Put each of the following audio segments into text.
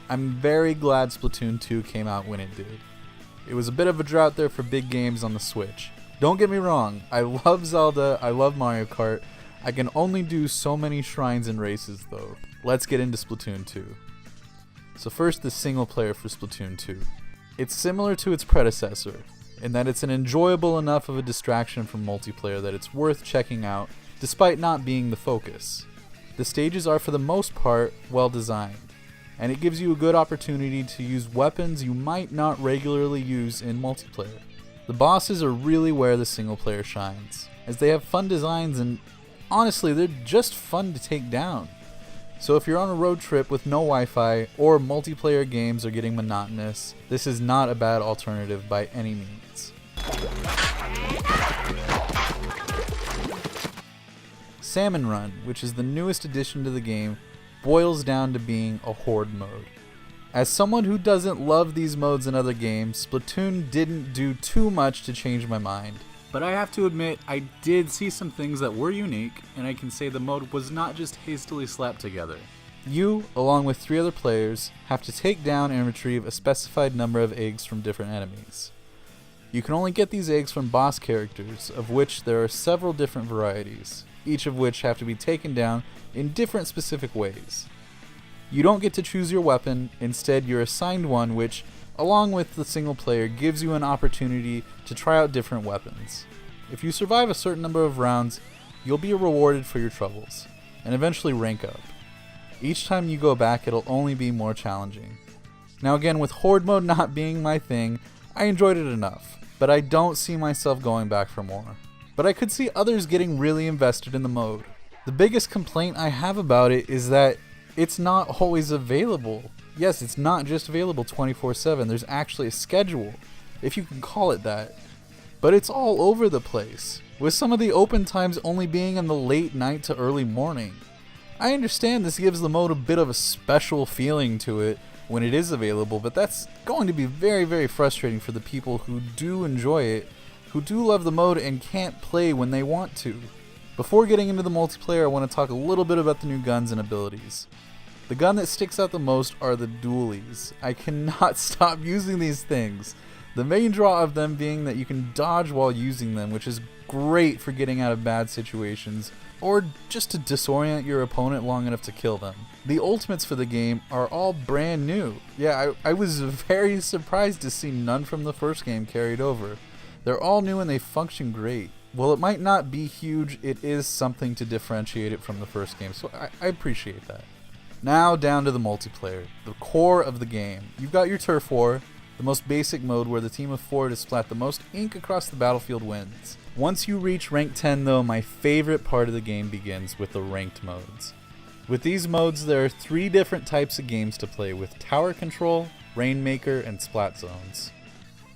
I'm very glad Splatoon 2 came out when it did. It was a bit of a drought there for big games on the Switch. Don't get me wrong, I love Zelda, I love Mario Kart. I can only do so many shrines and races though. Let's get into Splatoon 2. So first, the single player for Splatoon 2. It's similar to its predecessor, in that it's an enjoyable enough of a distraction from multiplayer that it's worth checking out, despite not being the focus. The stages are for the most part well designed, and it gives you a good opportunity to use weapons you might not regularly use in multiplayer. The bosses are really where the single player shines, as they have fun designs and honestly they're just fun to take down. So if you're on a road trip with no Wi-Fi or multiplayer games are getting monotonous, this is not a bad alternative by any means. Salmon Run, which is the newest addition to the game, boils down to being a horde mode. As someone who doesn't love these modes in other games, Splatoon didn't do too much to change my mind. But I have to admit, I did see some things that were unique, and I can say the mode was not just hastily slapped together. You, along with 3 other players, have to take down and retrieve a specified number of eggs from different enemies. You can only get these eggs from boss characters, of which there are several different varieties, each of which have to be taken down in different specific ways. You don't get to choose your weapon, instead you're assigned one which, along with the single player, gives you an opportunity to try out different weapons. If you survive a certain number of rounds, you'll be rewarded for your troubles, and eventually rank up. Each time you go back, it'll only be more challenging. Now again, with horde mode not being my thing, I enjoyed it enough, but I don't see myself going back for more. But I could see others getting really invested in the mode. The biggest complaint I have about it is that it's not always available. Yes, it's not just available 24/7, there's actually a schedule, if you can call it that. But it's all over the place, with some of the open times only being in the late night to early morning. I understand this gives the mode a bit of a special feeling to it when it is available, but that's going to be very, very frustrating for the people who do enjoy it, who do love the mode and can't play when they want to. Before getting into the multiplayer, I want to talk a little bit about the new guns and abilities. The gun that sticks out the most are the dualies. I cannot stop using these things. The main draw of them being that you can dodge while using them, which is great for getting out of bad situations, or just to disorient your opponent long enough to kill them. The ultimates for the game are all brand new. Yeah, I was very surprised to see none from the first game carried over. They're all new and they function great. While it might not be huge, it is something to differentiate it from the first game, so I appreciate that. Now down to the multiplayer, the core of the game. You've got your turf war, the most basic mode where the team of 4 to splat the most ink across the battlefield wins. Once you reach rank 10 though, my favorite part of the game begins with the ranked modes. With these modes, there are 3 different types of games to play with tower control, rainmaker, and splat zones.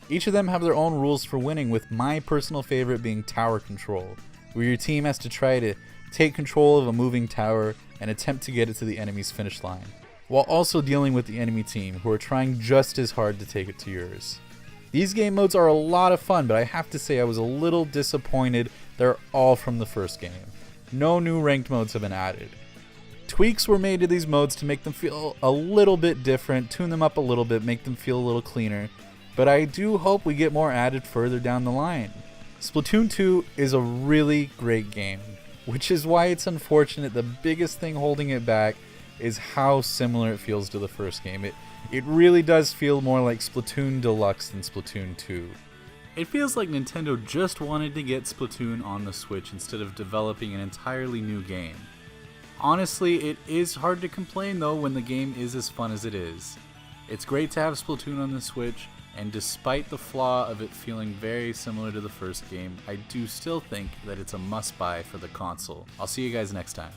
Each of them have their own rules for winning, with my personal favorite being tower control, where your team has to try to take control of a moving tower and attempt to get it to the enemy's finish line, while also dealing with the enemy team, who are trying just as hard to take it to yours. These game modes are a lot of fun, but I have to say I was a little disappointed they're all from the first game. No new ranked modes have been added. Tweaks were made to these modes to make them feel a little bit different, tune them up a little bit, make them feel a little cleaner, but I do hope we get more added further down the line. Splatoon 2 is a really great game, which is why it's unfortunate the biggest thing holding it back is how similar it feels to the first game. It really does feel more like Splatoon Deluxe than Splatoon 2. It feels like Nintendo just wanted to get Splatoon on the Switch instead of developing an entirely new game. Honestly, it is hard to complain though when the game is as fun as it is. It's great to have Splatoon on the Switch, and despite the flaw of it feeling very similar to the first game, I do still think that it's a must-buy for the console. I'll see you guys next time.